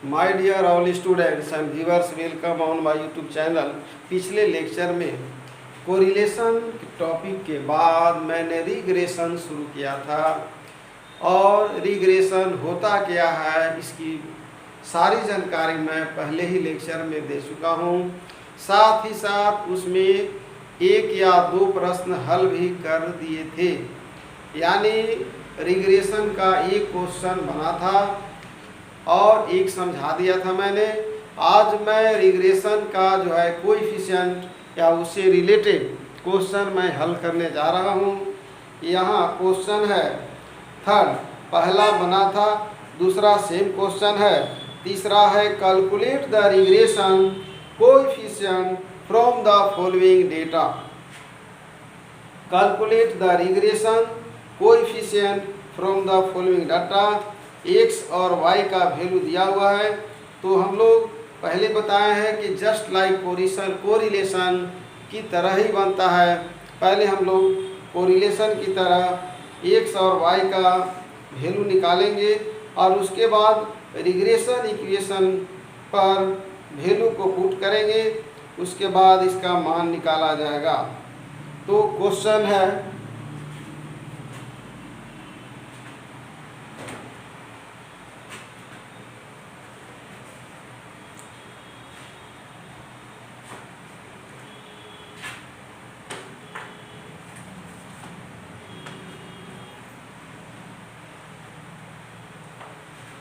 My dear all students and viewers, welcome on my YouTube channel. पिछले lecture में correlation topic के बाद मैंने रिग्रेशन शुरू किया था और रिग्रेशन होता क्या है इसकी सारी जानकारी मैं पहले ही लेक्चर में दे चुका हूँ। साथ ही साथ उसमें एक या दो प्रश्न हल भी कर दिए थे, यानी रिग्रेशन का एक क्वेश्चन बना था और एक समझा दिया था मैंने। आज मैं रिग्रेशन का जो है कोएफिशिएंट या उससे रिलेटेड क्वेश्चन मैं हल करने जा रहा हूँ। यहाँ क्वेश्चन है थर्ड, पहला बना था, दूसरा सेम क्वेश्चन है, तीसरा है calculate the regression coefficient from the following data. Calculate the regression coefficient from the following data. X और वाई का वैल्यू दिया हुआ है, तो हम लोग पहले बताए हैं कि जस्ट लाइक कोरिलेशन की तरह ही बनता है। पहले हम लोग कोरिलेशन की तरह एक्स और वाई का वैल्यू निकालेंगे और उसके बाद रिग्रेशन इक्वेशन पर वैल्यू को पुट करेंगे, उसके बाद इसका मान निकाला जाएगा। तो क्वेश्चन है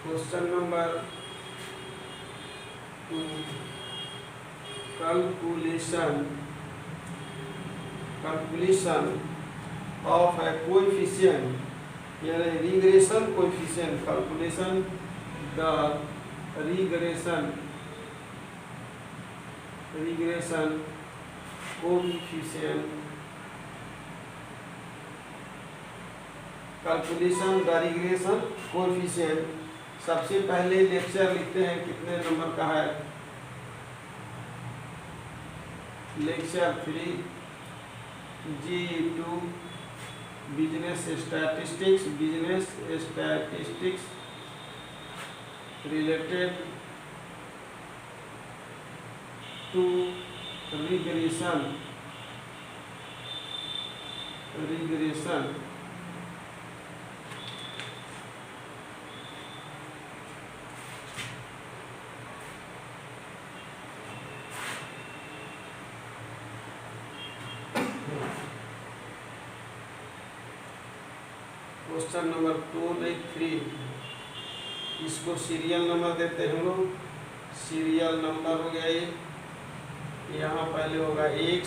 question number 2, calculation of a coefficient यानी regression coefficient. Calculation the regression coefficient. Calculation the regression coefficient. सबसे पहले लेक्चर लिखते हैं, कितने नंबर का है? Lecture 3 G2 business statistics related to regression. Question number 2-3, इसको सीरियल नंबर देते हैं हम लोग। सीरियल नंबर हो गया ये, यहाँ पहले होगा x,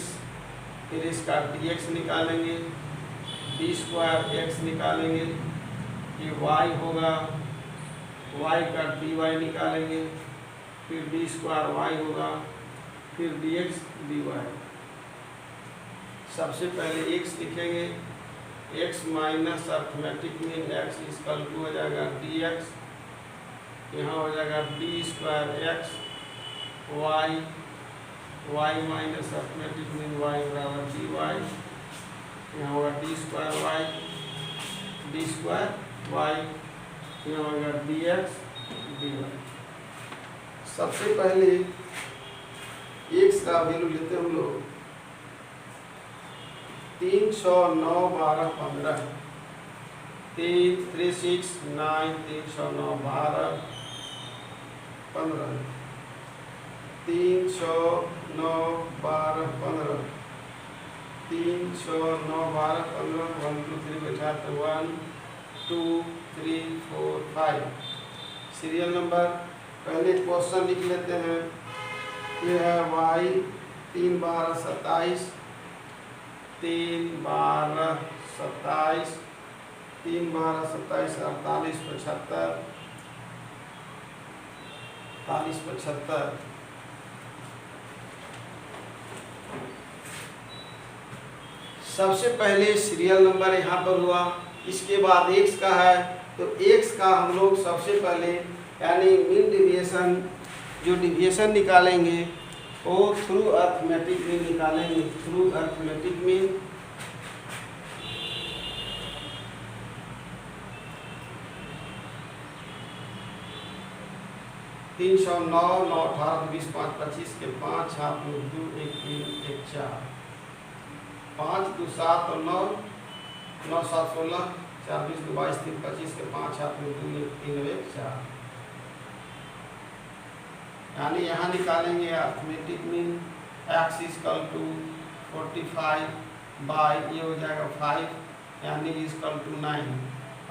फिर इसका dx निकालेंगे, d² निकालेंगे, ये y होगा, y का dy निकालेंगे, फिर d² होगा, फिर dx dy। सबसे पहले x लिखेंगे, x minus arithmetic mean x equal to हो जाएगा dx, यहाँ हो जाएगा d² y minus arithmetic mean y बराबर dy, यहाँ होगा d² y, यहाँ होगा dx dy। सबसे पहले x का वैल्यू लेते हैं हम लोग 309 12 15, 3 3 6 9 309 12 15, 309 12 15, 309 12 15, 1 2 3 बैठाते 1 2 3 4 5। सीरियल नंबर पहले क्वेश्चन लिख लेते हैं। ये है y 3 12 27, 3 12 27, 3 12 27 48 75, 48 75। सबसे पहले सीरियल नंबर यहाँ पर हुआ, इसके बाद x का है, तो x का हम लोग सबसे पहले यानी मीन डिविएशन, जो डिविएशन निकालेंगे वो थ्रू अर्थमेटिक मीन निकालेंगे। थ्रू अर्थमेटिक मीन 309, 9 18 20 5 25 के 5 हाथ में 2 1 3 1 4 5 2 7 और 9 9 7 16 4 20 2 22 3 25 के 5 हाथ में 2 1 3 1 4। यानी यहाँ निकालेंगे arithmetic mean x equal to 45 by ये हो जाएगा 5 यानी इक्वल टू 9।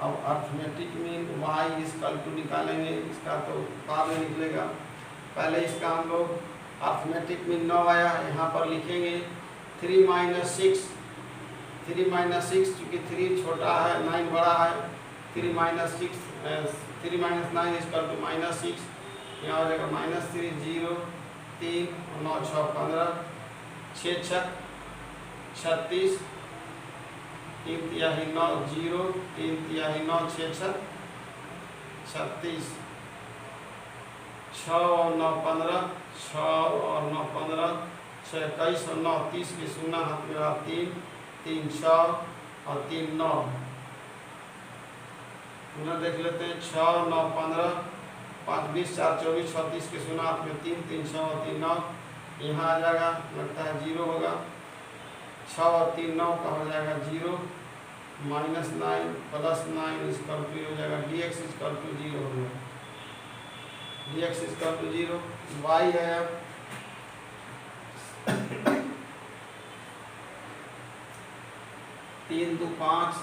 अब arithmetic mean y equal to निकालेंगे, इसका तो बाद में निकलेगा, पहले इसका हम लोग अर्थमेटिक मीन 9 आया, यहाँ पर लिखेंगे 3 माइनस 6 चूँकि 3 छोटा है 9 बड़ा है, 3 माइनस 9 इक्वल टू -6, यहाँ हो जाएगा -3 0 3 9 6 15 6 6 36 3 तिहाई 9 0 3 तिहाई 9 6 6 36 6 और 9 15 6 और 9 15 6 21 और 9 30 के 0 हाथ में रहा 3 3 6 और 3 9 पुनः देख लेते हैं 6 9 15 5 20 4 24 36 के 0 हाथ में 3 3 6 और 3 9 यहाँ आ जाएगा, लगता है 0 होगा, 6 और 3 9 का हो जाएगा 0 -9 प्लस 9 इक्वल टू हो जाएगा dx इक्वल टू 0 हो गया, dx इक्वल टू 0। y है 3 2 5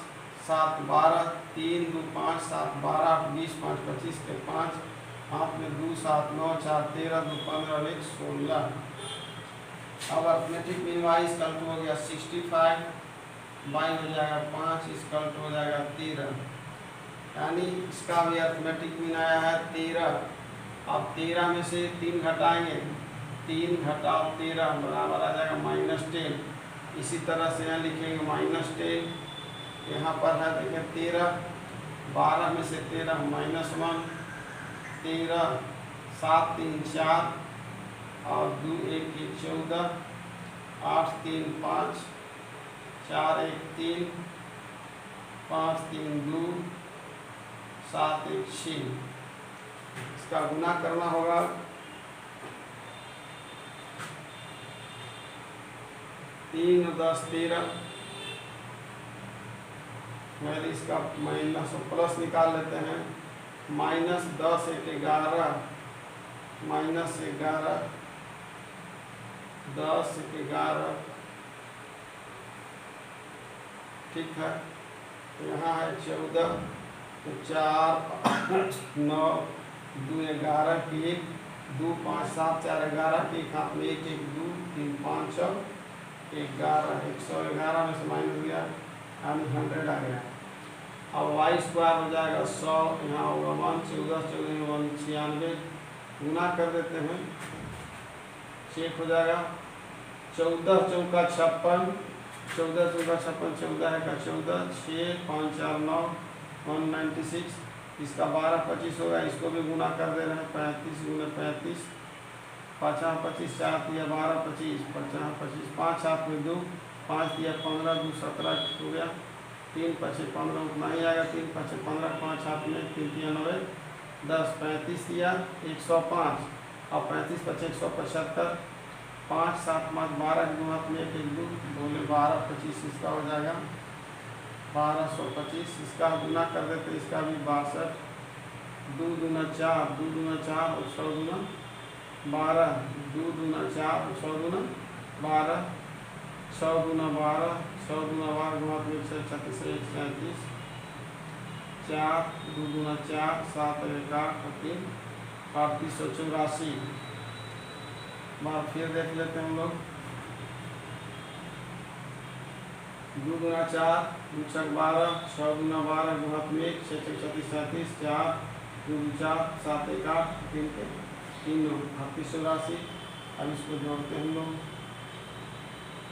7 12 3 2 5 7 12 8 20 5 25 के 5 हाथ में 2 7 9 4 13 2 15 1 16। अब arithmetic mean y equal to हो गया 65 बाई हो जाएगा 5 इक्वल टू हो जाएगा 13, यानी इसका भी अर्थमेटिक मीन आया है 13। अब 13 में से 3 घटाएंगे, 3 घटाओ 13 बराबर आ जाएगा -10। इसी तरह से यहाँ लिखेंगे -10, यहाँ पर है देखिए 13, 12 में से 13 -1 13 7 3 4 और 2 1 14 8 3 5 4 1 3 5 3 2 7 1 6। इसका गुना करना होगा, तीन 10 13, पहले इसका माइनस और प्लस निकाल लेते हैं, -10 1 11 -11 10 1 11 ठीक है। यहाँ है 14 तो 4 8 9 2 11 की 1 2 5 7 4 11 के एक हाथ में 1 1 2 3 5 6 11 111 में से माइनस गया यानी 100 आ गया। अब वाई स्क्वायर हो जाएगा 100, यहाँ होगा 1 14 14 1 96, गुना कर देते हैं, चेक हो जाएगा 14 चौका 56 14 चौका 56 14 है का 14 6 5 4 9 196, इसका 12 25 होगा, इसको भी गुना कर दे रहे हैं 35 गुना 35 5 25 4 दिया 12 25 5 25 5 हाथ में 2 5 दिया 15 2 17 हो गया, 3 5 15 उतना ही आएगा, 3 5 15 5 हाथ में 3 3 9 10 35 दिया 105 और 35 5 175 5 7 5 12 के हाथ में 1 2 बोले 12 25 इसका हो जाएगा 1225, इसका गुना कर देते, इसका भी 62 2 दूना 4 2 दूना 4 और 100 दूना 12 2 दूना 4 100 दूना 12 100 दूना 12 100 दूना 12 के हाथ में 136 137 4 2 दूना 4 7 1 8 3 3884। बार फिर देख लेते हैं हम लोग, 2 दूना 4 2 छक 12 6 दूना 12 के हाथ में 1 6 36 37 4 2 4 7 1 8 3 के 3 3884। अब इसको जोड़ते हैं हम लोग,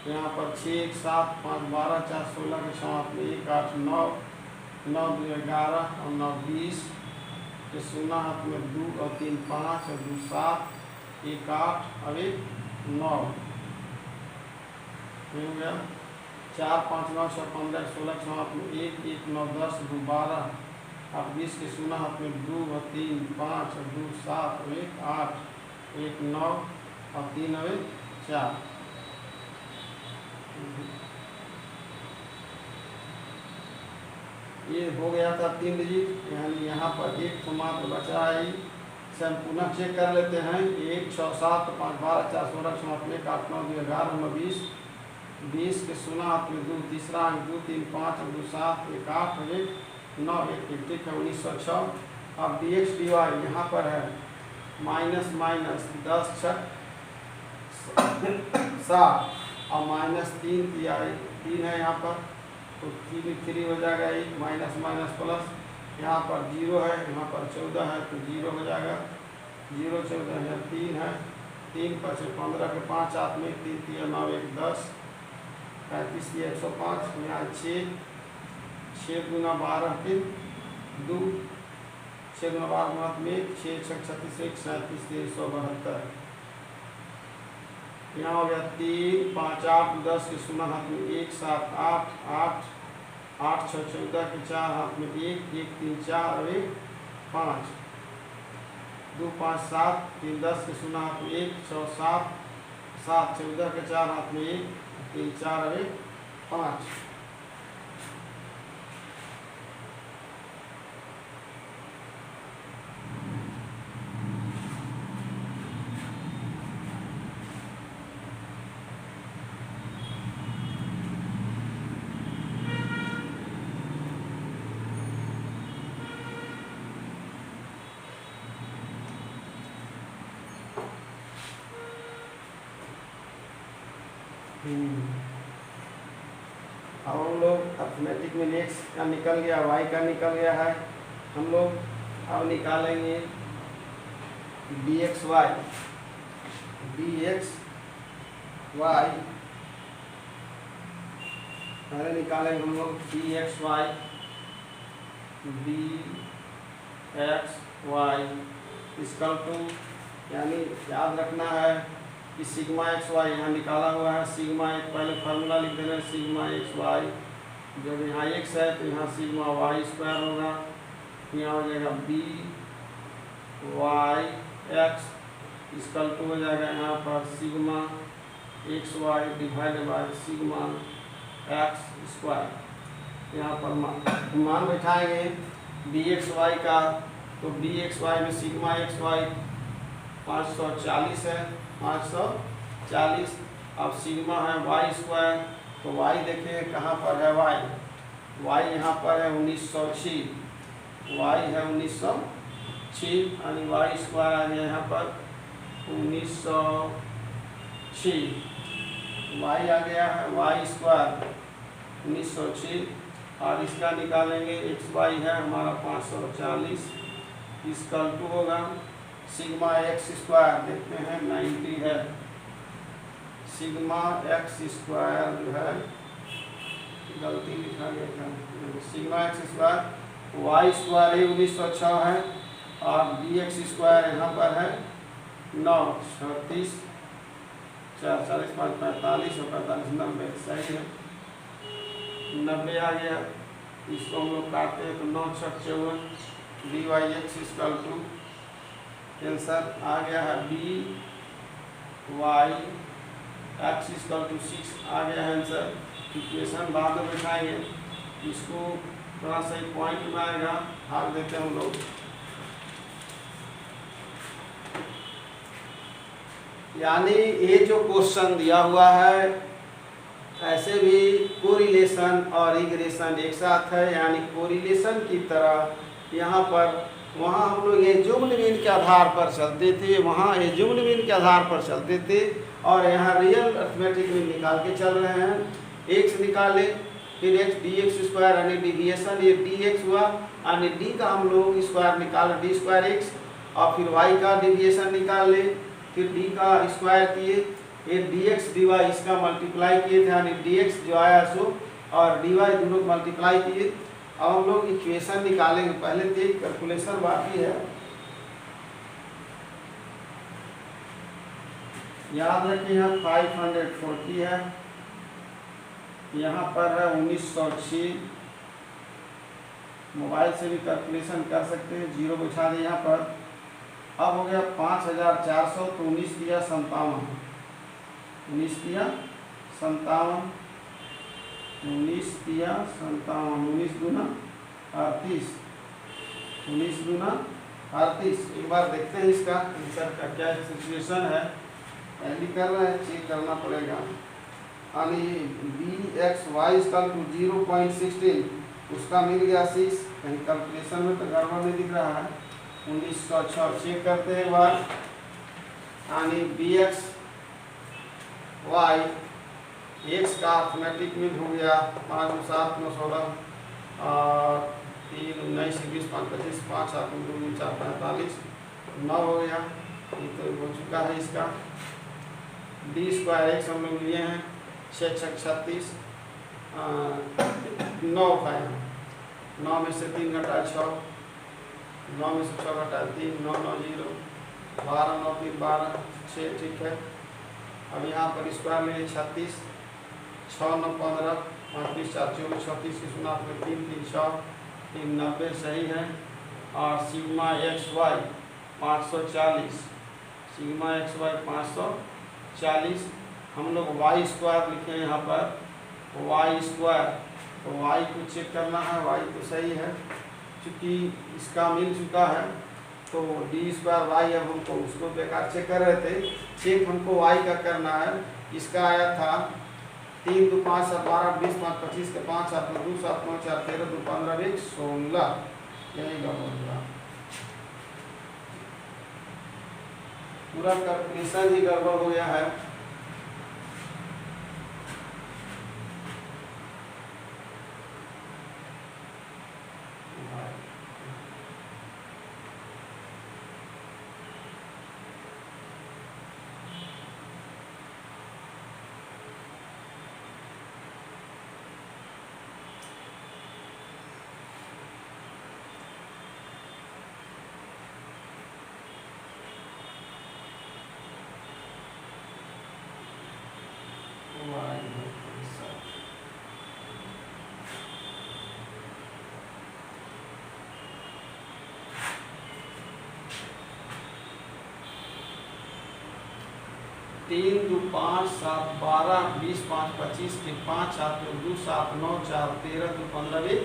यहाँ पर 6 1 7 5 12 4 16 के 6 हाथ में 1 8 9 9 2 11 और 9 20 के 0 हाथ में 2 और 3 5 और 2 7 1 8 और 1 9 हो गया। 4 5 9 6 15 16 6 हाथ में 1 1 9 10 2 12 अब 20 के 0 हाथ में 2 और 3 5 और 2 7 और 1 8 1 9 और 3 और 1 4। ये हो गया था 3 डिजिट, यानी यहाँ पर एक तो मात्र बचा है। इसे हम पुनः चेक कर लेते हैं। 1 6 7 5 12 4 16 6 8 8 9 2 11 9 20 20 के 0 हाथ में 2 तीसरा अंक 2 3 5 2 7 1 8 1 9 1 ठीक है 1906। अब डी एक्स डी वाई यहाँ पर है माइनस माइनस 10 छक 7 और -3 किया है 3 है यहाँ पर, तो 3 हो जाएगा 1 माइनस माइनस प्लस, यहाँ पर 0 है, यहाँ पर 14 है तो 0 हो जाएगा 0 14 है 3 है 3 5 15 के 5 हाथ में 3 3 9 1 10 35 105 यहाँ 6 गुना 12 के 2 6 गुना 12 में 6 6 36 1 37 372। यहाँ हो गया 3 5 8 10 के 0 हाथ में 1 7 8 8 8 6 14 के 4 हाथ में 1 1 3 4 और 1 5 2 5 7 3 10 के 0 हाथ में 1 6 7 7 14 के 4 हाथ में 1 3 4 और 1 5। अब हम लोग अर्थमेटिक में x का निकल गया, y का निकल गया है। हम लोग अब निकालेंगे dx y पहले निकालेंगे हम लोग dx y इसकल टू, यानी याद रखना है कि सिग्मा एक्स वाई यहाँ निकाला हुआ है। सिग्मा एक पहले फार्मूला लिख देना, सिग्मा एक्स वाई, जब यहाँ एक्स है तो यहाँ सिग्मा वाई स्क्वायर होगा, यहाँ हो जाएगा B Y X is equal to हो जाएगा यहाँ पर sigma X Y divided by sigma X square. यहाँ पर मान बैठाएंगे डी एक्स वाई का, तो डी एक्स वाई में सिग्मा एक्स वाई 540 है 540। अब सिग्मा है वाई स्क्वायर, तो वाई देखें कहाँ पर है वाई यहाँ पर है 1906, वाई है 1906 यानी वाई स्क्वायर आ गया यहाँ पर 1906, वाई आ गया है वाई स्क्वायर 1906। और इसका निकालेंगे एक्स वाई है हमारा 540 इसकल टू होगा सिग्मा एक्स स्क्वायर, देखते हैं 90 है, सिग्मा एक्स स्क्वायर जो है गलती लिखा गया था, sigma X square Y square 1906 है और डी एक्स स्क्वायर यहाँ पर है 9 36 4 40 5 45 और 45 90 सही है 90 आ गया। इसको हम लोग काटते हैं तो 9 6 54 D Y X is equal to answer आ गया है B Y X is equal to 6 आ गया है आंसर। इक्वेशन बाद में बैठाएंगे, इसको थोड़ा सा पॉइंट में आएगा, भाग देते हैं हम लोग। यानी ये जो क्वेश्चन दिया हुआ है ऐसे भी कोरिलेशन और रिग्रेशन एक साथ है, यानी कोरिलेशन की तरह यहाँ पर वहाँ हम लोग एज्यूम्ड मीन के आधार पर चलते थे, वहाँ एज्यूम्ड मीन के आधार पर चलते थे और यहाँ रियल अर्थमेटिक मीन निकाल के चल रहे हैं। एक्स निकाले फिर एक्स डी एक्स स्क्वायर यानी डिविएशन ये डी एक्स हुआ यानी डी का हम लोग स्क्वायर निकाल डी स्क्वायर एक्स और फिर वाई का डिविएशन निकाल ले, फिर डी का स्क्वायर किए, ये डी एक्स डी वाई इसका मल्टीप्लाई किए थे यानी डी एक्स जो आया सो और डी वाई दोनों मल्टीप्लाई किए। अब हम लोग इक्वेशन निकालेंगे, पहले तो एक कैलकुलेशन बाकी है। याद रखें यहाँ 540 है, यहाँ पर है 1906 मोबाइल से भी कैलकुलेशन कर सकते हैं, जीरो बिठा दें यहाँ पर। अब हो गया 5400, तो 19 दिया 57, 19 दिया 57, 19 दिया 57, 19 दूना 38, 19 दूना 38। एक बार देखते हैं इसका आंसर का क्या सिचुएशन है। पहली कर रहे हैं, चेक करना पड़ेगा। यानी bxy = 0.16, उसका मिल गया 6, कहीं कैलकुलेशन में तो गड़बड़ नहीं दिख रहा है। 1906 चेक करते हैं एक बार। यानी bxy x का अर्थमेटिक मीन हो गया 5 × 7 = 16 और 3 × 19 = 20, 5 × 25, 5 × 7 = 2 × 4 = 45, 9 हो गया। ये तो हो चुका है इसका। d² x हम लोग लिए हैं 6 × 6 = 36, 9 उठाए हैं। 9 में से 3 घटाए 6, 9 में से 6 घटाए 3, 9 9 0, 12 9 3 12, 6 ठीक है। अब यहाँ पर स्क्वायर में 36, 6 9 15, 5 20 4 24, 36 की सुना में 3 3 6, 3 90 सही है। और सिग्मा xy 540, सिग्मा xy 540, हम लोग y² लिखे यहाँ पर y², तो y को चेक करना है। y तो सही है, क्योंकि इसका मिल चुका है, तो d² y, अब हमको उसको बेकार चेक कर रहे थे, चेक हमको y का करना है। इसका आया था 3 2 5 7 12 20 5 25 के 5 7 2 7 9 4 13 2 15 1 16, यही गड़बड़ हुआ। पूरा कैलकुलेशन ही गड़बड़ हो गया है। तीन 2 5 7 12 20 5 25 के 5 7 2 7 9 4 13 2 15 1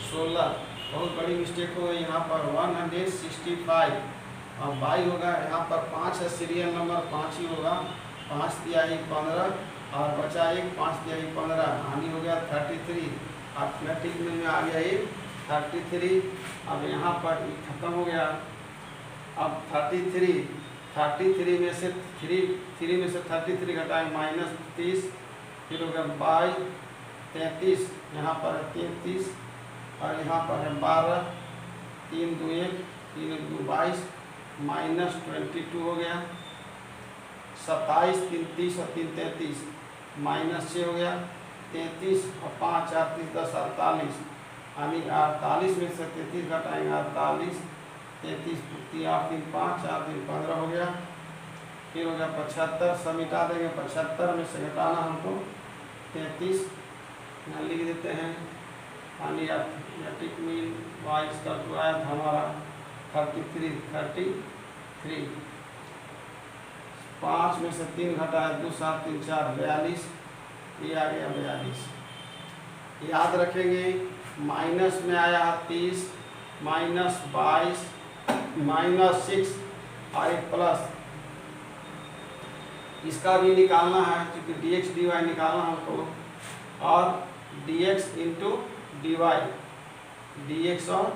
16, बहुत बड़ी मिस्टेक हो गई यहाँ पर 165। और बाई होगा यहाँ पर 5 है, सीरियल नंबर 5 ही होगा। 5 दिया 1 15 और बचा 1, 5 दिया 1 15, हानि हो गया 33। अर्थमेटिक में आ गया 1 33। अब यहाँ पर खत्म हो गया। अब 33 में से 3 में से 33 घटाए -30, फिर हो गया 22 33, यहाँ पर है 33 और यहाँ पर है 12, 3 2 1 3 1 2 22, -22 हो गया। 27 3 30 और 3 33, -6 हो गया। 33 और 5 4 30 10 48, यानी 48 में से 33 घटाएंगे 48, 33 8 3 5 4 3 15 हो गया। फिर हो गया 75, सब मिटा देंगे। 75 में से घटाना हमको 33, यहाँ लिख देते हैं। यानी अर्थमेटिक मीन y इसका जो आया था हमारा 33, 5 में से 3 घटाया 2 7 3 4 42, ये आ गया 42। याद रखेंगे, माइनस में आया 30, -22, -6 और एक प्लस, इसका भी निकालना है क्योंकि dx dy निकालना हमको। और dx इंटू dy, dx और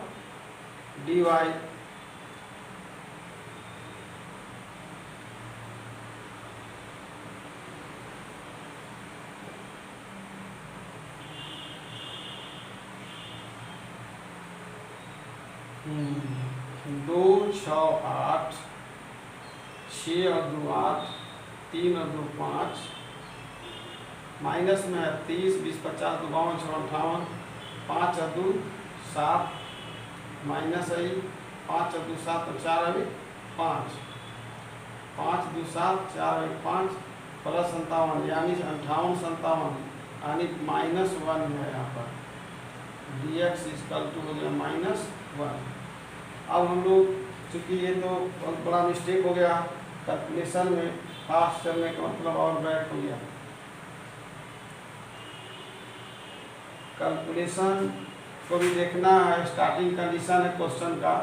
dy, दो 6 8, 6 और 2 8, 3 और 2 5, माइनस में 30 20 50 2 52 6 58, 5 और 2 7, माइनस है 5 और 2 7 और 4 अभी 5, 5 2 7 4 1 5, प्लस 57 यानी 58 57, यानी -1 है यहाँ पर, dx इक्वल टू हो गया -1। अब हम लोग चूँकि ये तो बहुत बड़ा मिस्टेक हो गया कैलकुलेशन में, फास्ट चलने का मतलब और बैक हो गया। कैलकुलेशन को भी देखना है, स्टार्टिंग कंडीशन है क्वेश्चन का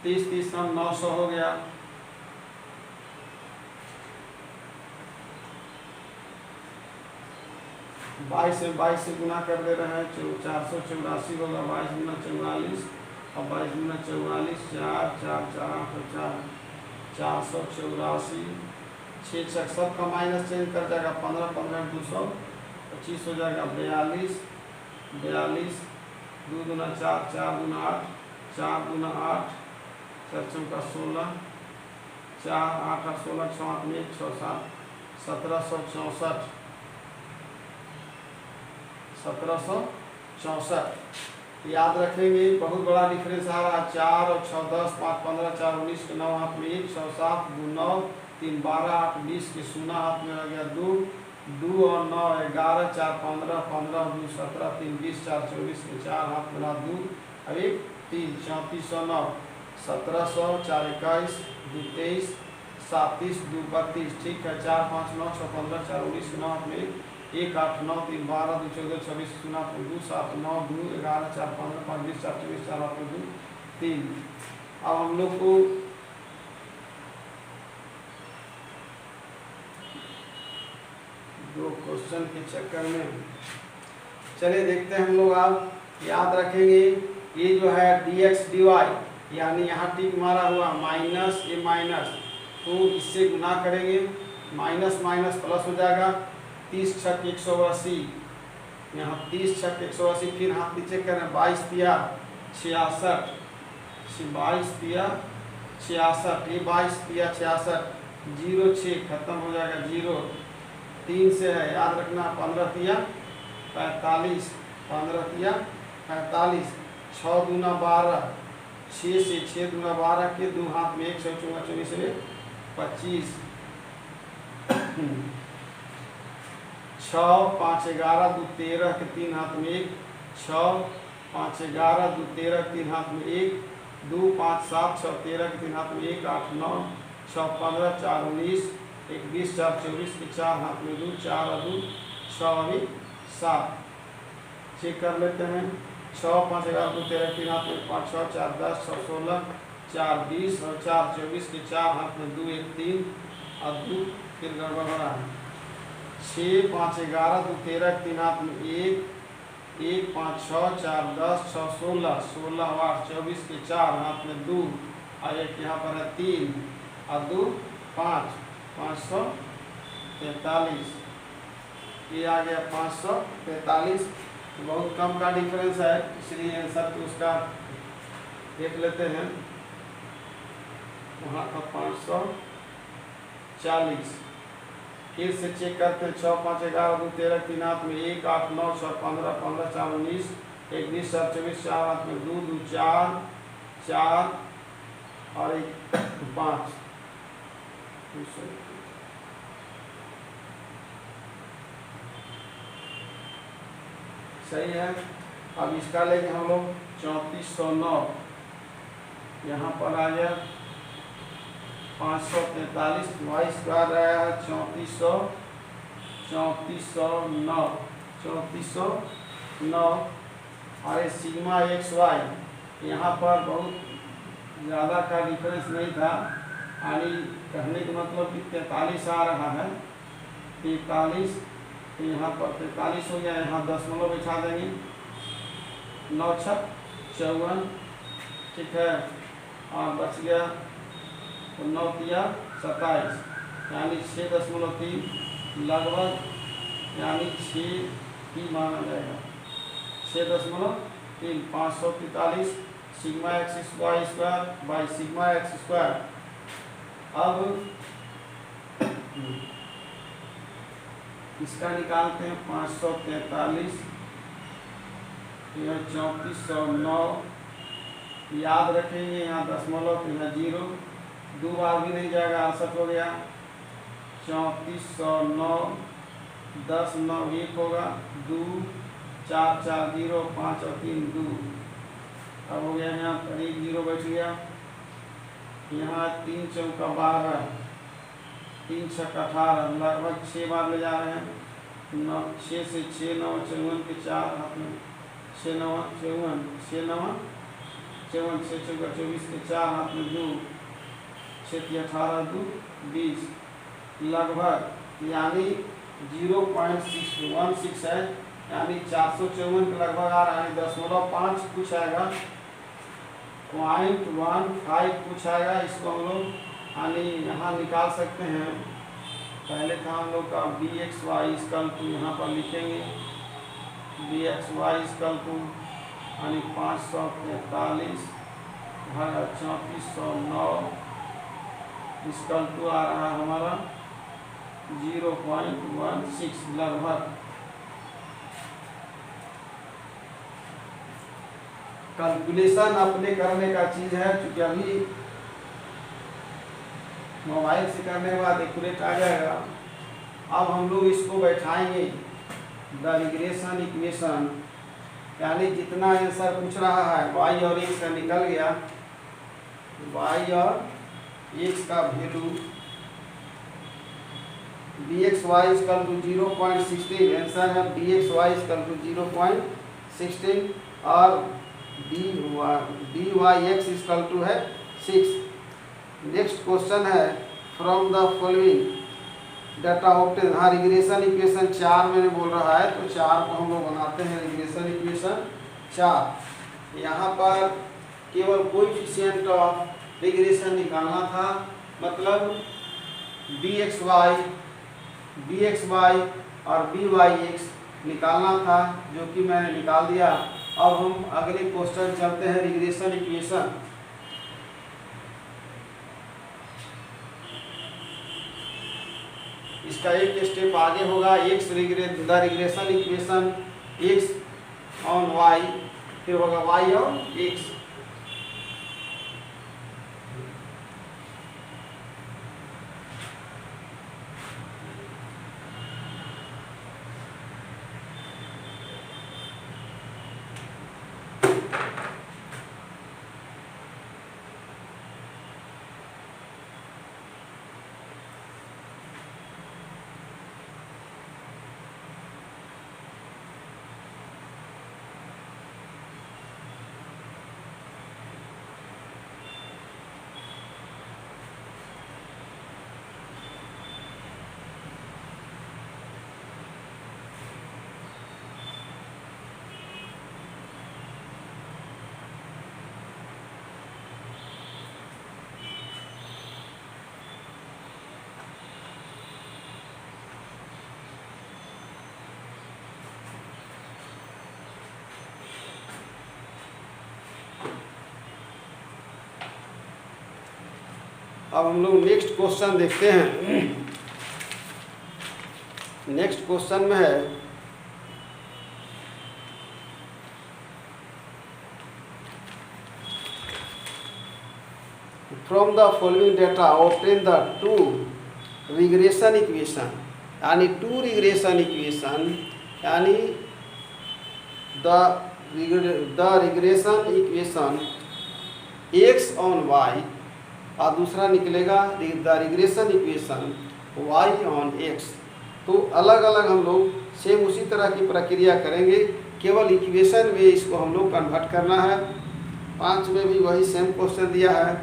30 हम 900 हो गया। बाईस से गुना कर दे रहे हैं, 484 होगा, 22 गुना 44 और 22 गुना 44 4 4 4 4 484 6 सब का माइनस चेंज कर जाएगा, 15 15 200 25 हो जाएगा, 42 42 2 गुना 4 4 गुना 8 4 गुना 8 4 चौका 16 4 8 8 16 6 8 में 1 6 7 1764 1764 याद रखेंगे। बहुत बड़ा डिफरेंस आ रहा है, 4 और 6 10 5 15 4 19 के 9 हाथ में 1 6 7 2 9 3 12 8 20 के 0 हाथ में आ गया 2 2 और 9 11 4 15 15 2 17 3 20 4 24 के 4 हाथ में 2 अब 1 3 3409 1700 4 21 2 23 37 2 32 ठीक है। 4 5 9 6 15 4 19 के 9 हाथ में 1 8 9 3 12 2 14 26 0 2 7 9 2 11 4 15 5 20 4 24 4 8 2 3। अब हम लोग को दो क्वेश्चन के चक्कर में चलिए देखते हैं हम लोग। आप याद रखेंगे ये जो है dx dy यानी यहाँ टिक मारा हुआ माइनस ये माइनस, तो इससे गुना करेंगे, माइनस माइनस प्लस हो जाएगा, 30 छक 180 यहाँ 30 छक 180 फिर हाथ नीचे करें 22 दिया 66 22 दिया 66 ये 22 दिया 66 0 6 खत्म हो जाएगा 0 3 से है याद रखना 15 दिया 45 15 दिया 45 6 दूना 12 6 से 6 दूना 12 के 2 हाथ में 1 6 24 से 25 6 5 11 2 13 के 3 हाथ में 1 6 5 11 2 13 के 3 हाथ में 1 2 5 7 6 13 के 3 हाथ में 1 8 9 6 15 4 19 1 20 4 24 के 4 हाथ में 2 4 और 2 6 अभी 7 चेक कर लेते हैं। 6 5 11 2 13 के 3 हाथ में 5 6 4 10 6 16 4 20 और 4 24 के 4 हाथ में 2 1 3 और 2 फिर गड़बड़ हो रहा है 6 5 11 2 13 के 3 हाथ में 1 1 5 6 4 10 6 16 16 8 24 के 4 हाथ में 2 और एक यहाँ पर है 3 और 2 5 543 ये आ गया 543। बहुत कम का डिफरेंस है इसलिए आंसर तो उसका देख लेते हैं, वहाँ का 540 फिर से चेक करते हैं। 6 5 11 2 13 3 हाथ में 1 8 9 6 15 15 4 19 1 20 4 24 4 हाथ में 2 2 4 4 और 1 5 सही है। अब इसका लेंगे हम लोग 3409 यहाँ पर आ गया 543 वाई स्क्वायर आया है 3409 और ये सिग्मा एक्स वाई यहाँ पर बहुत ज़्यादा का डिफरेंस नहीं था, यानी कहने का मतलब कि 43 आ रहा है 43 तो यहाँ पर 43 हो गया, यहाँ दशमलव बिठा देंगे 9 6 54 ठीक है और बच गया तो 9 दिया 27 यानी 6.3 लगभग यानी 6 ही माना जाएगा 6.3 543 sigma X Y square by sigma X square. अब इसका निकालते हैं 543 यह 3409 याद रखेंगे यहाँ दशमलव तो यहाँ 0 2 बार भी नहीं जाएगा 68 हो गया 3409 10 9 1 होगा 2 4 4 0, 5 और 3 2। अब हो गया यहाँ पर 1 0 बच गया। यहाँ 3 चौका 12, 3 छक्का 18, लगभग 6 बार ले जा रहे हैं। 6 से 6 9 54 के 4 हाथ में, 6 9 54, 6 9 54, 6 चौका 24 के 4 हाथ में 2, 6 के 18 2 20, लगभग यानी 0.616 है, यानी 454 के लगभग आ रहा है। 0.5 कुछ आएगा, 0.15 कुछ आएगा। इसको हम लोग यानी यहाँ निकाल सकते हैं। पहले था हम लोग का bxy इक्वल टू, यहाँ पर लिखेंगे bxy इक्वल टू यानी 543 भागा 3409 इक्वल टू आ रहा है हमारा 0.16 लगभग। कैलकुलेशन अपने करने का चीज़ है, क्योंकि अभी मोबाइल से करने के बाद एक्यूरेट आ जाएगा। अब हम लोग इसको बैठाएंगे द रिग्रेशन इक्वेशन, यानी जितना आंसर पूछ रहा है y और x का निकल गया, y और x का value bxy equal to 0.16 answer है। bxy इक्वल टू 0.16 और dyx इक्वल टू है 6। नेक्स्ट क्वेश्चन है from the following data obtain. हाँ, रिग्रेशन इक्वेशन 4 मैंने बोल रहा है, तो 4 को हम लोग बनाते हैं रिग्रेशन इक्वेशन 4। यहाँ पर केवल कोएफिशिएंट ऑफ रिग्रेशन निकालना था, मतलब bxy और byx निकालना था, जो कि मैंने निकाल दिया। अब हम अगले क्वेश्चन चलते हैं रिग्रेशन इक्वेशन। इसका एक स्टेप आगे होगा, the regression equation x on y, फिर होगा y और x। अब हम लोग नेक्स्ट क्वेश्चन देखते हैं। नेक्स्ट क्वेश्चन में है from the following data obtain the two regression equation, यानी टू रिग्रेशन इक्वेशन, यानी the regression equation x on y, और दूसरा निकलेगा the regression equation y on x। तो अलग अलग हम लोग सेम उसी तरह की प्रक्रिया करेंगे, केवल इक्वेशन में इसको हम लोग कन्वर्ट करना है। 5 में भी वही सेम क्वेश्चन दिया है,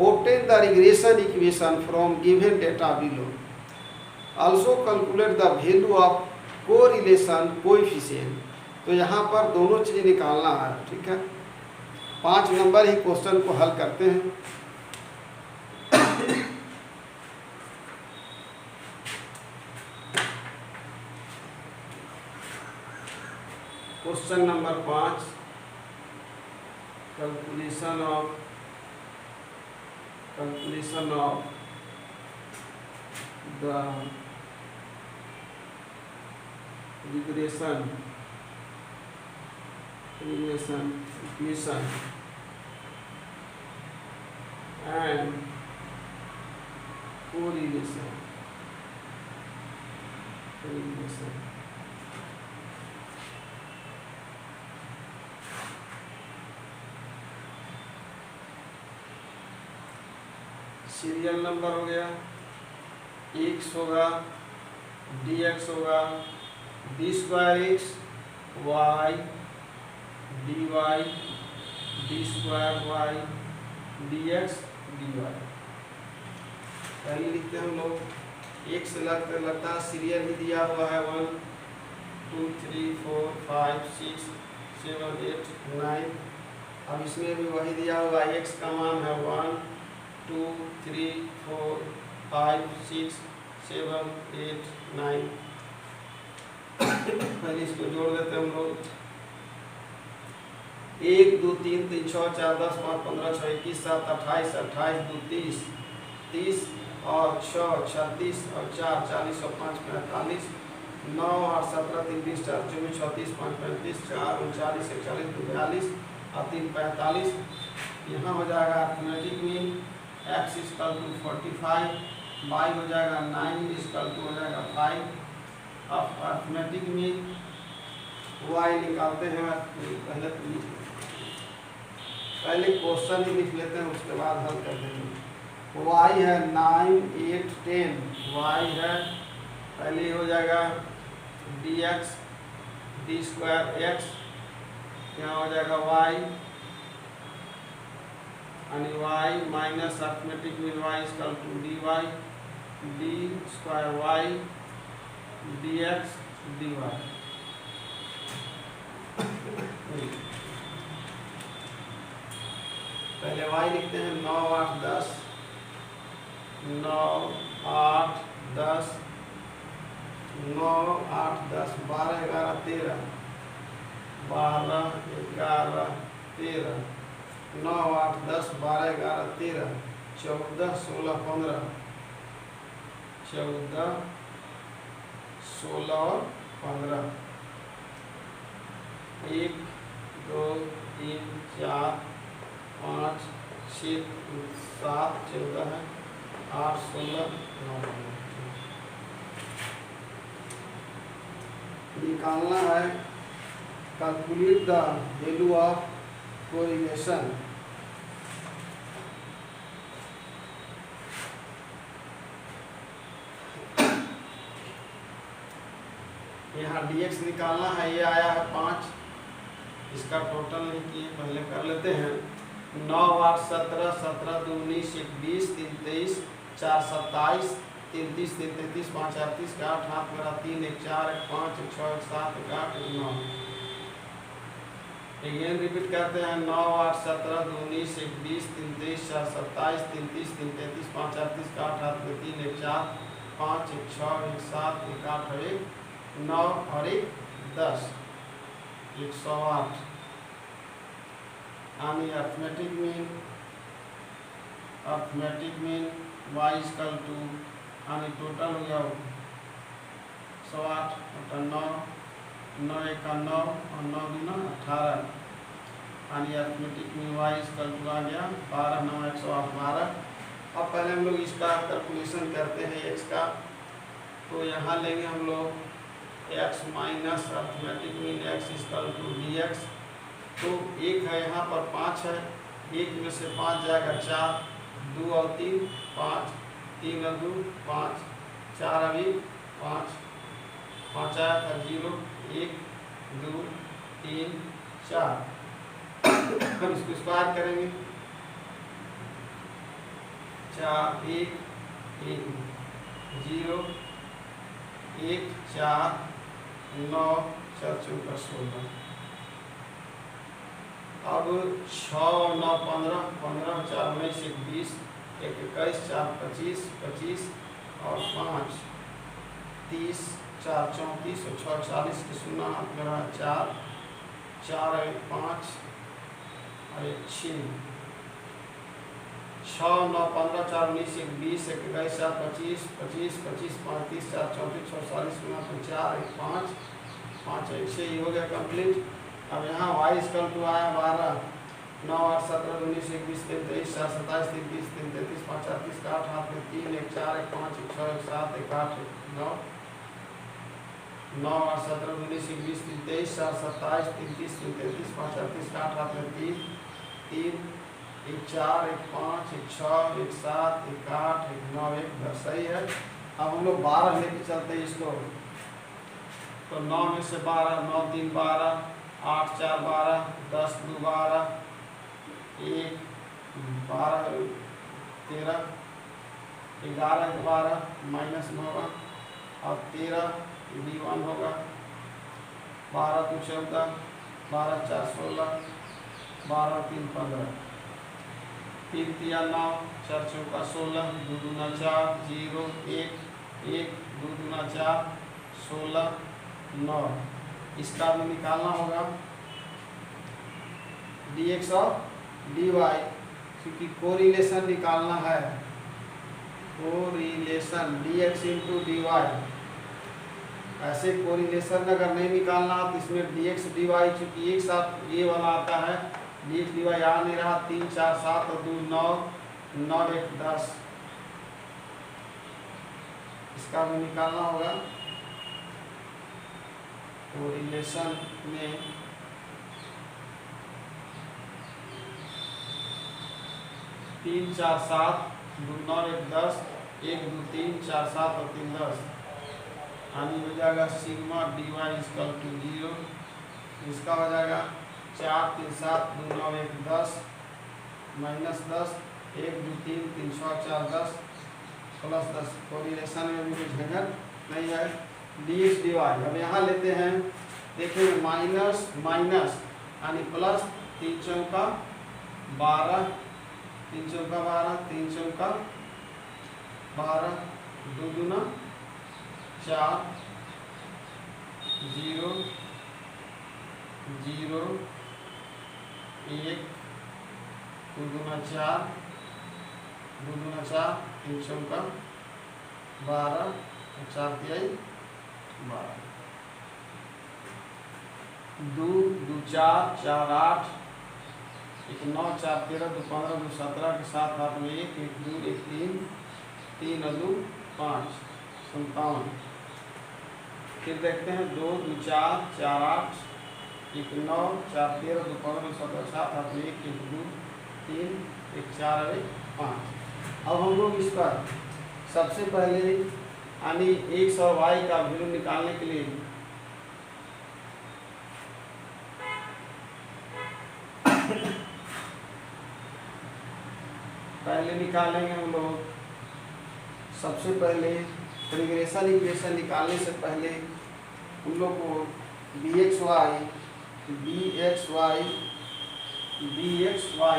obtain the regression equation from given data below, also calculate the value of correlation coefficient. तो यहाँ पर दोनों चीज़ निकालना है, ठीक है। 5 नंबर ही क्वेश्चन को हल करते हैं। Question number 5, calculation of the regression equation and correlation. Serial number हो गया, x होगा, dx होगा, d square x, y dy, d square y, dx dy। पहले लिखते हैं हम लोग, एक से लगता सीरियल ही दिया हुआ है 1 2 3 4 5 6 7 8 9। अब इसमें भी वही दिया हुआ, x का मान है 1 2 3 4 5 6 7 8 9। पहले इसको जोड़ देते हैं हम लोग, 1 2 3 3 6 4 10 5 15 6 21 7 28 28 2 30 30 और 6 36 और 4 40 और 5 45 9 8 17 3 20 4 24 34 5 35 4 39 41 2 42 और 3 45। यहाँ हो जाएगा arithmetic mean x equal to 45, y हो जाएगा 9 इक्वल टू हो जाएगा 5। अब अर्थमेटिक मीन y निकालते हैं। पहले क्वेश्चन ही लिख लेते हैं, उसके बाद हल कर देंगे। y है 9 8 10, y है पहले हो जाएगा dx d स्क्वायर x, यहाँ हो जाएगा y यानी y minus arithmetic mean y equal to dy d square y dx dy। पहले y लिखते हैं, 9 8 10 9 8 10 9 8 10 12 11 13 12 11 13 9 8 10 12 11 13 14 16 15 14 16 15 1 2 3 4 5 6 7 14 है 8 16 9। निकालना है, calculate the value of correlation. यहाँ dx निकालना है, ये आया है 5, इसका टोटल नहीं किए, पहले कर लेते हैं। 9 8 17 17 2 19 21 3 23 4 27 3 30 3 33 5 38 का 8 हाथ मेरा 3 1 4 1 5 1 6 1 7 1 8 1 9। अगेन रिपीट करते हैं, 9 8 17 2 19 21 3 23 4 27 3 30 3 33 5 38 का 8 हाथ में 3 1 4 5 1 6 1 7 1 8 और 1 9 और 1 10 108। यानी arithmetic mean y equal to यानी टोटल हो गया 108 बटा 9 9 1 का 9 और 9 दूना 18। यानी arithmetic mean y equal to आ गया 12 9 108 12। अब पहले हम लोग इसका कैलकुलेशन करते हैं x का, तो यहाँ लेंगे हम लोग x minus arithmetic mean x equal to dx। तो एक है यहाँ पर 5 है, एक में से 5 जाएगा 4 2 और 3 5 3 और 2 5 4 अभी 5 5 आया था 0 1 2 3 4। हम इसको स्क्वायर करेंगे, 4 1 1 0 1 4 9 4 4 16। अब 6 9 15 15 4 19 21 1 21 4 25 25 और 5 30 4 34 और 6 40 के 0 हाथ में रहा 4 4 1 5 और 1 6 6 9 15 4 19 21 1 21 4 25 25 25 5 30 4 34 6 40 4 1 5 5 1 6 हो गया कंप्लीट। अब यहाँ y इक्वल टू आया 12 9 8 17 19 21 23 4 27 30 3 33 5 38 का 8 हाथ में 3 1 4 1 5 1 6 1 7 1 8 9 9 8 17 19 21 23 4 27 3 30 3 33 5 38 का 8 हाथ में 3 3 एक 4, एक 5, एक 6, एक 7, एक 8, एक 9, एक 10। सही है। अब हम लोग 12 लेके चलते हैं इसको। तो 9 में से 12, 9 3 12, 8 4 12, 10 2 12, 1 12 13, 11 12 माइनस में होगा और 13 D1 होगा, 12 2 14, 12 4 16, 12 3 15, 3 3 9, 4 4 16, 2 2 4 0 1 1, 2 2 4 16 9। इसका भी निकालना होगा dx और dy, क्योंकि कोरिलेशन निकालना है। Correlation dx into dy। ऐसे कोरिलेशन अगर नहीं निकालना तो इसमें dx dy, चूंकि एक साथ ये वाला आता है, dx dy आ नहीं रहा। 3 4 7 और 2 9, 9 1 10। इसका भी निकालना होगा। कोरिलेशन में 3 4 7, 2 9 1 10, 1 2 3 4 7 और 3 10। यानी हो जाएगा सिग्मा dy इक्वल टू 0। इसका हो जाएगा 4 3 7, 2 9 1 10 माइनस 10, 1 2 3 3 6 4 10 प्लस 10। कोरिलेशन में भी कुछ झंझट नहीं है। dx dy अब यहाँ लेते हैं। देखिए माइनस माइनस यानी प्लस, 3 चौका 12, 3 चौका 12, 3 चौका 12, 2 दूना 4 0 0 1, 2 दूना 4, 2 दूना 4, 3 चौका 12, 4 तिहाई 12, 2 2 4 4 8, 1 9 4 13, 2 15, 2 17 के साथ हाथ में 1 1 2 1 3, 3 और 2 5 57। फिर देखते हैं 2 2 4 4 8, 1 9 4 13, 2 15, 2 17 साथ हाथ में 1 1 2 3, 1 4 और 1 5। अब हम लोग इस पर सबसे पहले यानी x और y का वैल्यू निकालने के लिए पहले निकालेंगे हम लोग। सबसे पहले रिग्रेशन इक्वेशन निकालने से पहले हम लोग को bxy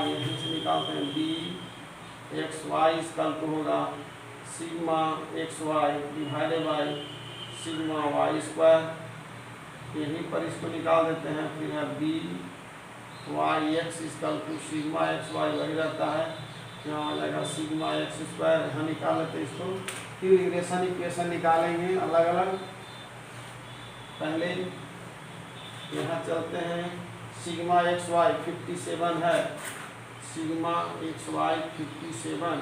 यहीं से निकालते हैं। bxy इक्वल टू होगा sigma xy divided by sigma y square. यहीं पर इसको निकाल देते हैं। फिर है by(x) equal to sigma xy वही रहता है, यहाँ आ जाएगा सिग्मा x स्क्वायर। यहाँ निकाल लेते हैं इसको। फिर रिग्रेशन इक्वेशन निकालेंगे अलग अलग। पहले यहाँ चलते हैं। सिग्मा xy 57 है, सिग्मा xy 57,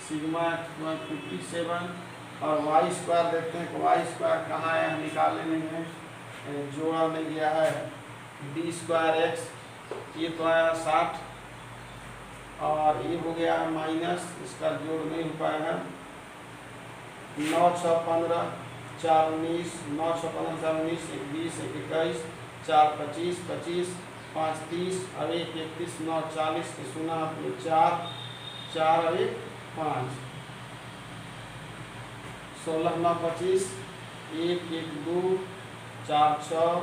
सिग्मा xy 57 और y स्क्वायर देखते हैं कि y स्क्वायर कहाँ है, निकालने नहीं है, जोड़ा नहीं गया है। d स्क्वायर x ये तो आया 60 और ये हो गया माइनस, इसका जोड़ नहीं हो पाया है। 9 6 15 4 19, 9 6 15 4 19, 1 20 1 21, 4 25 25, 5 30 और 1 31, 9 40 के सुना आपने 4 4 और 1 5, 16 9 25, 1 1 2 4 6,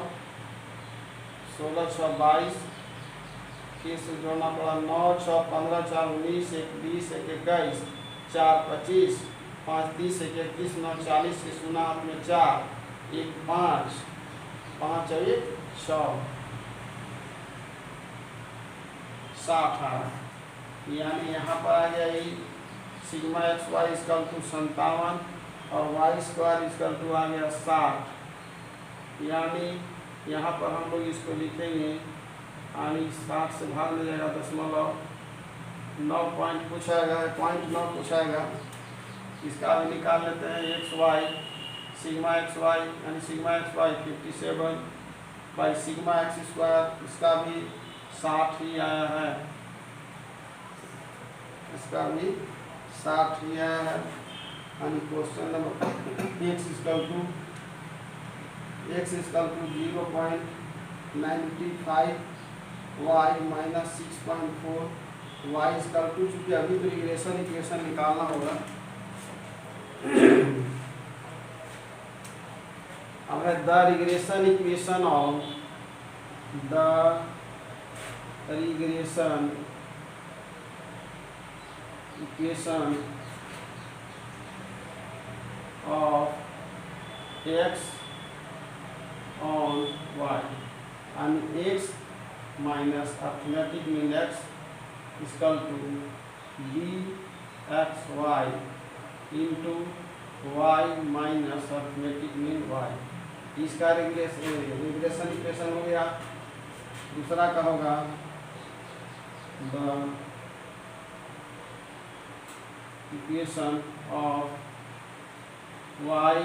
16 6 22, फिर से जोड़ना पड़ा 9 6 15 4 19, 1 20 1 21, 4 25, 5 30 1 31, 9 40 के सुना आपने 4 1 5, 5 और 1 6, 60 आ रहा। यानी यहाँ पर आ गया ये सिग्मा xy इक्वल टू 57 और y स्क्वायर इक्वल टू आ गया 60। यानी यहाँ पर हम लोग इसको लिखेंगे, यानी 60 से भाग में जाएगा 9 पॉइंट पूछाएगा, 0.9 पूछाएगा। इसका भी निकाल लेते हैं। xy सिग्मा xy यानी sigma xy 57 by sigma x square, इसका भी 60 ही आया है। इसका भी 60 ही आया है। यानी question number x equal to 0.95 y minus 6.4 y equal to, चूँकि अभी तो रिग्रेशन इक्वेशन निकालना होगा। अब है the regression equation of x on y and x minus arithmetic mean x is equal to dxy into y minus arithmetic mean y। इसका regression equation हो गया। दूसरा का होगा the equation of y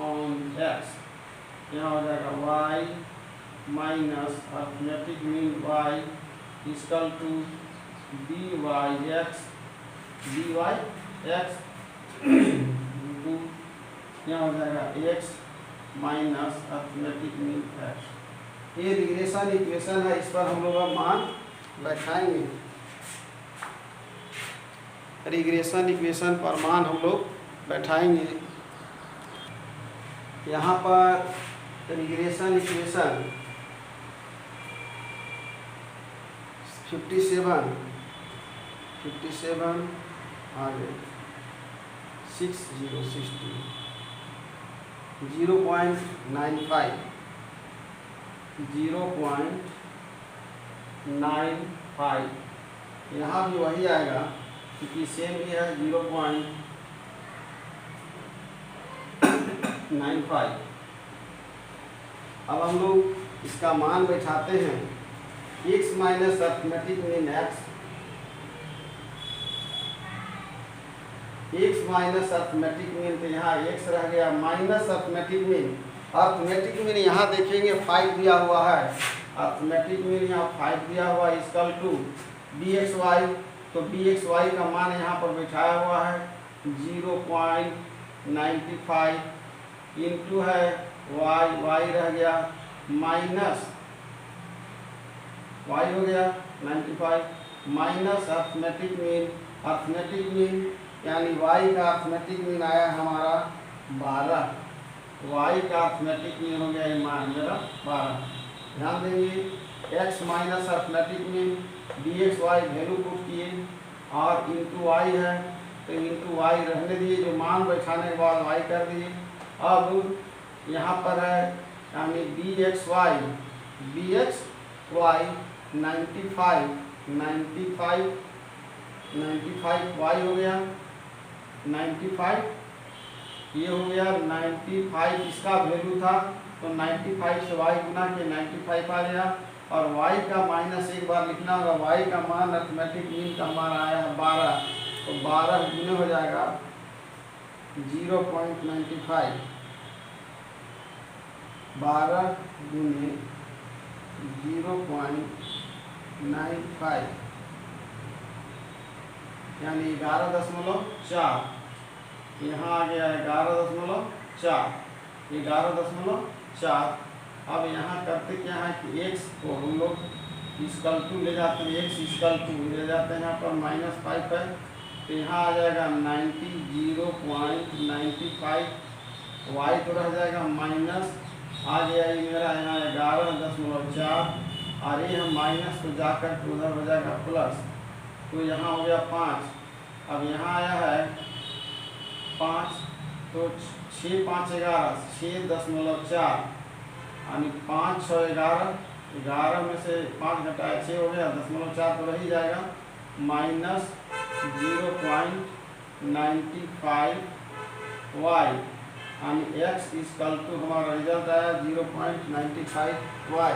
on x, यहाँ हो जाएगा y minus arithmetic mean y equal to dy x into यहाँ हो जाएगा x minus arithmetic mean x। ये रिग्रेशन इक्वेशन है, इस पर हम लोग मान बैठाएंगे। रिग्रेशन इक्वेशन पर मान हम लोग बैठाएंगे। यहाँ पर रिग्रेशन इक्वेशन 57 आगे 60 0.95 यहाँ भी वही आएगा क्योंकि सेम ही है 0.95। अब हम लोग इसका मान बैठाते हैं x minus arithmetic mean x minus arithmetic mean, तो यहाँ x रह गया minus arithmetic mean. Arithmetic mean यहाँ देखेंगे 5 दिया हुआ है, अर्थमेटिक मीन यहाँ 5 दिया हुआ है इक्वल टू bxy, तो bxy का मान यहाँ पर बैठाया हुआ है 0.95 इंटू है y रह गया माइनस y हो गया 95 माइनस अर्थमेटिक मीन यानी y का अर्थमेटिक मीन आया हमारा 12, y का अर्थमेटिक मीन हो गया मान मेरा 12। ध्यान देंगे x minus arithmetic mean dxy value put किए और इंटू y है तो इंटू y रहने दिए, जो मान बैठाने के बाद y कर दिए। अब यहाँ पर है यानी bxy 95 y हो गया 95, ये हो गया 95, इसका वैल्यू था तो 95 से y गुना के 95 आ गया। और y का माइनस एक बार लिखना होगा, y का मान अर्थमेटिक मीन का मान आया है 12, तो 12 गुने हो जाएगा 0.95, 12 गुने 0.95 यानी 11.4, यहाँ आ गया 11.4। अब यहाँ करते क्या है कि x को हम लोग इक्वल टू ले जाते हैं, x इक्वल टू ले जाते हैं यहाँ पर -5 है तो यहाँ आ जाएगा 0.95, y तो रह जाएगा माइनस, आ गया ये मेरा यहाँ 11.4 और ये हम माइनस को जाकर उधर हो जाएगा प्लस, तो यहाँ हो गया 5। अब यहाँ आया है 5 तो 6 5 11 6.4 यानी 5 6 11 में से 5 घटाया 6 हो गया 0.4 तो रह ही जाएगा माइनस 0.95 y यानी x इक्वल टू हमारा रिजल्ट आया 0.95 y।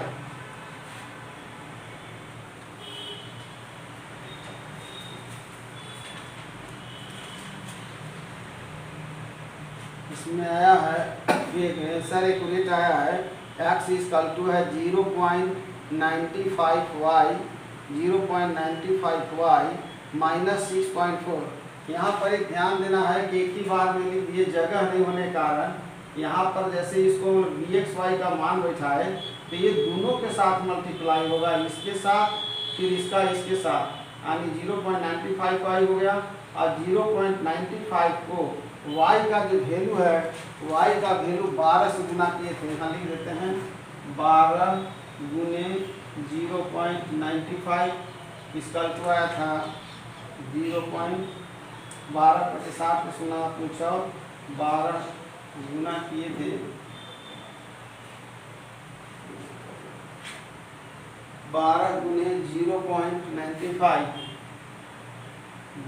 इसमें आया है एक आंसर एक्यूरेट आया है x इक्वल टू है 0.95 y -6.4। यहाँ पर एक ध्यान देना है कि एक ही बार में लिख दिए, जगह नहीं होने के कारण यहाँ पर जैसे इसको bxy का मान बैठाए तो ये दोनों के साथ मल्टीप्लाई होगा, इसके साथ फिर इसका इसके साथ, यानी 0.95y हो गया। और 0.95 को y का जो वैल्यू है, y का वैल्यू 12 से गुना किए थे, यहाँ लिख देते हैं 12 गुने 0.95, इसका तो आया था 0.12 प्रतिशत में सुना पूछो 12 गुना किए थे 12 गुने 0.95,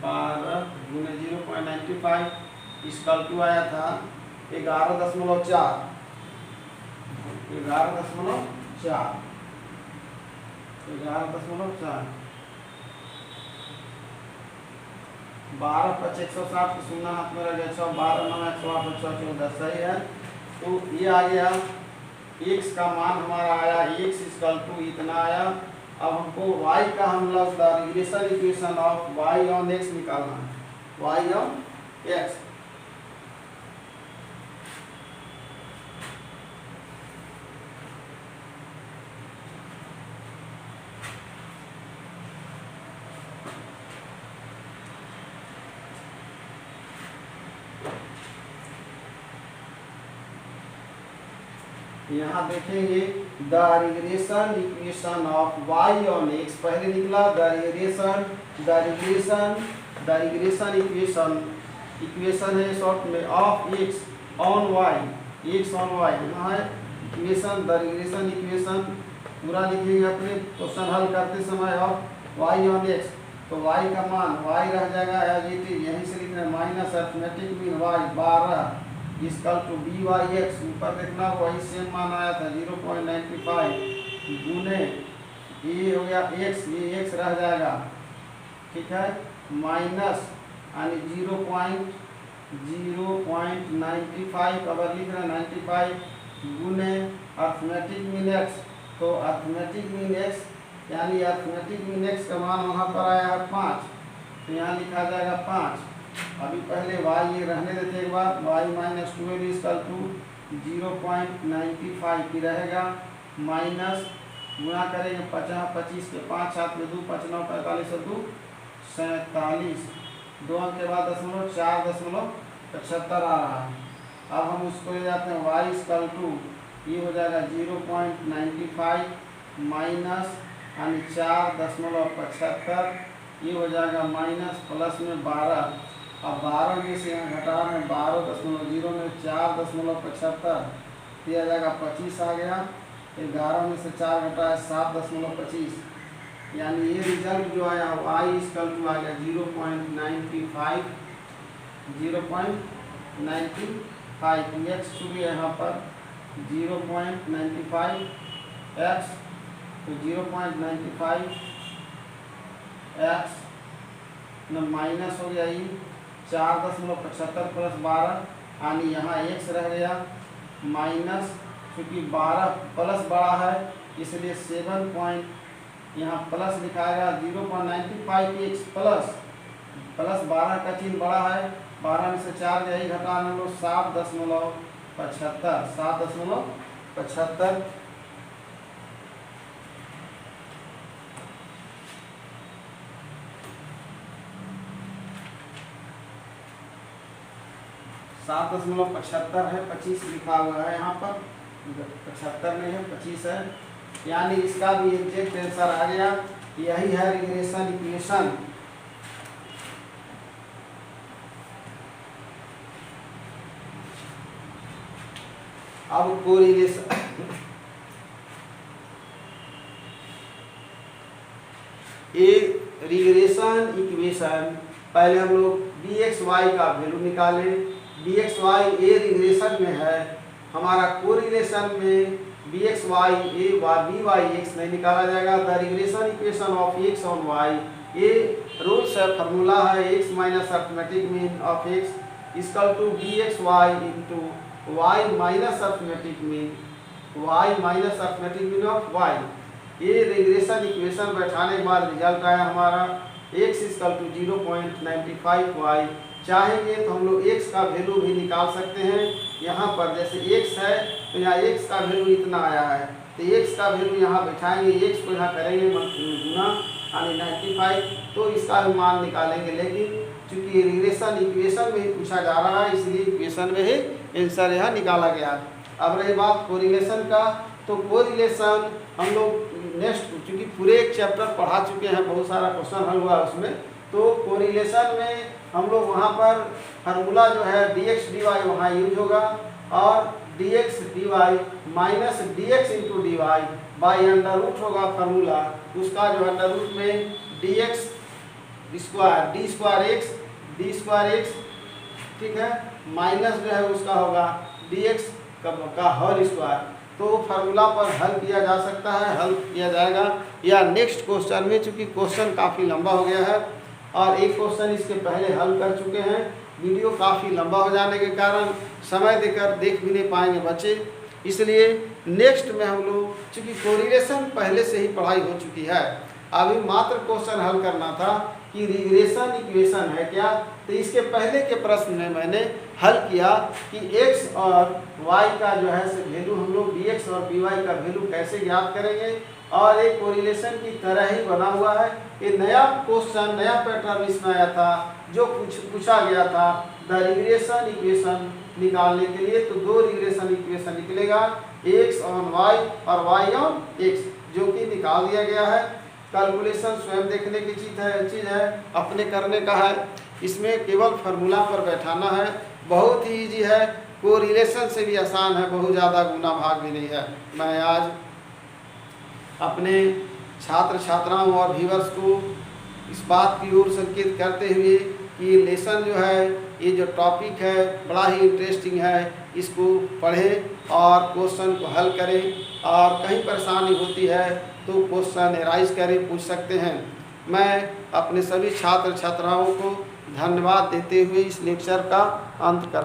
12 गुने 0.95, इसका टू आया था 11.4, 11.4, 11.4। 12 × 160 को सुनना हाथ में रह गया, 12 9 108 14 सही है। तो ये आ गया, x का मान हमारा आया, x = इतना आया। अब हमको y का हम लोग the regression equation of y on x निकालना है, y ऑन x। यहाँ देखेंगे the regression equation of y on x, पहले निकला द रिग्रेशन इक्वेशन है शॉर्ट में ऑफ x ऑन y, यहाँ है इक्वेशन, द रिग्रेशन इक्वेशन पूरा लिखेंगे अपने क्वेश्चन हल करते समय ऑफ y ऑन x। तो y का मान y रह जाएगा एज इट इज, यहीं से लिखना minus arithmetic mean y 12 BYX, ऊपर देखना वही सेम मान आया था 0.95 गुने ये हो गया x, ये x रह जाएगा, ठीक है, माइनस यानी 0.95 अगर लिख रहे 95 गुने अरिथमेटिक मीन x। तो अरिथमेटिक मीन x यानी अरिथमेटिक मीन x का मान वहाँ पर आया है 5, तो यहाँ लिखा जाएगा 5। अभी पहले y ये रहने देते एक बार, y - 12 = 0.95 की रहेगा, माइनस गुणा करेंगे 50 25 के 5 7 में 2 5 9 45 और 2 47, 2 अंक के बाद 4.75 आ रहा है। अब हम उसको ले जाते हैं y = ये हो जाएगा 0.95 माइनस यानी 4.75, ये हो जाएगा माइनस प्लस में 12। अब 12 में से यहाँ घटा रहे हैं 12.0 में 4.75 दिया जाएगा 25 आ गया, 11 में से 4 घटा है 7.25, यानी ये रिजल्ट जो आया y = आ गया 0.95, 0.95 x चुकी है यहाँ पर 0.95 x, तो 0.95 x न माइनस हो गया ये 4.75 प्लस 12, यानी यहाँ x रह गया माइनस, क्योंकि 12 प्लस बड़ा है इसलिए 7 पॉइंट यहाँ प्लस लिखाएगा 0.95 x प्लस 12 का चिन्ह बड़ा है, 12 में से 4 यही घटाना लो 7.75 7.75 है, 25 लिखा हुआ है यहाँ पर, 75 नहीं है 25 है, यानी इसका भी एग्जैक्ट आंसर आ गया। यही है रिग्रेशन इक्वेशन। अब कोरिलेशन ए रिग्रेशन इक्वेशन, पहले हम लोग bxy का वैल्यू निकालें, bxy ए रिग्रेशन में है, हमारा कोरिलेशन में bxy ए byx नहीं निकाला जाएगा। The regression equation of x on y, ये रूल्स है, फार्मूला है x minus arithmetic mean of x equal to bxy into y minus arithmetic mean of y। ये रिग्रेशन इक्वेशन बैठाने के बाद रिजल्ट आया हमारा x इक्वल टू 0.95y। चाहेंगे तो हम लोग x का वैल्यू भी निकाल सकते हैं। यहाँ पर जैसे x है तो यहाँ x का वैल्यू इतना आया है, तो x का वैल्यू यहाँ बैठाएंगे, x को यहाँ करेंगे गुना यानी 95, तो इसका भी मान निकालेंगे। लेकिन चूंकि रिग्रेशन इक्वेशन में ही पूछा जा रहा है, इसलिए इक्वेशन में ही आंसर यहाँ निकाला गया। अब रही बात कोरिलेशन का, तो कोरिलेशन हम लोग नेक्स्ट, चूँकि पूरे एक चैप्टर पढ़ा चुके हैं, बहुत सारा क्वेश्चन हल हुआ उसमें, तो कोरिलेशन में हम लोग वहाँ पर फार्मूला जो है dx dy वहाँ यूज होगा, और dx dy minus dx into D Y by under root होगा फार्मूला, उसका जो अंडर रूट में dx square D square x, ठीक है, माइनस जो है उसका होगा dx का होल स्क्वायर। तो फार्मूला पर हल किया जा सकता है, हल किया जाएगा या नेक्स्ट क्वेश्चन में, चूँकि क्वेश्चन काफ़ी लंबा हो गया है और एक क्वेश्चन इसके पहले हल कर चुके हैं। वीडियो काफ़ी लंबा हो जाने के कारण समय देकर देख भी नहीं पाएंगे बच्चे, इसलिए नेक्स्ट में हम लोग, चूँकि कोरिलेशन पहले से ही पढ़ाई हो चुकी है, अभी मात्र क्वेश्चन हल करना था कि रिग्रेशन इक्वेशन है क्या। तो इसके पहले के प्रश्न में मैंने हल किया कि x और y का जो है वैल्यू हम लोग dx और dy का वैल्यू कैसे ज्ञात करेंगे, और एक कोरिलेशन की तरह ही बना हुआ है। ये नया क्वेश्चन, नया पैटर्न इसमें आया था जो पूछा गया था द रिग्रेशन इक्वेशन निकालने के लिए। तो दो रिग्रेशन इक्वेशन निकलेगा, x ऑन y और y ऑन x, जो कि निकाल दिया गया है। कैलकुलेशन स्वयं देखने की चीज़ है, अपने करने का है, इसमें केवल फार्मूला पर बैठाना है, बहुत ही इजी है, कोरिलेशन से भी आसान है, बहुत ज़्यादा गुना भाग भी नहीं है। मैं आज अपने छात्र छात्राओं और व्यूअर्स को इस बात की ओर संकेत करते हुए कि लेसन जो है, ये जो टॉपिक है बड़ा ही इंटरेस्टिंग है, इसको पढ़ें और क्वेश्चन को हल करें, और कहीं परेशानी होती है तो क्वेश्चन एराइज करें, पूछ सकते हैं। मैं अपने सभी छात्र छात्राओं को धन्यवाद देते हुए इस लेक्चर का अंत कर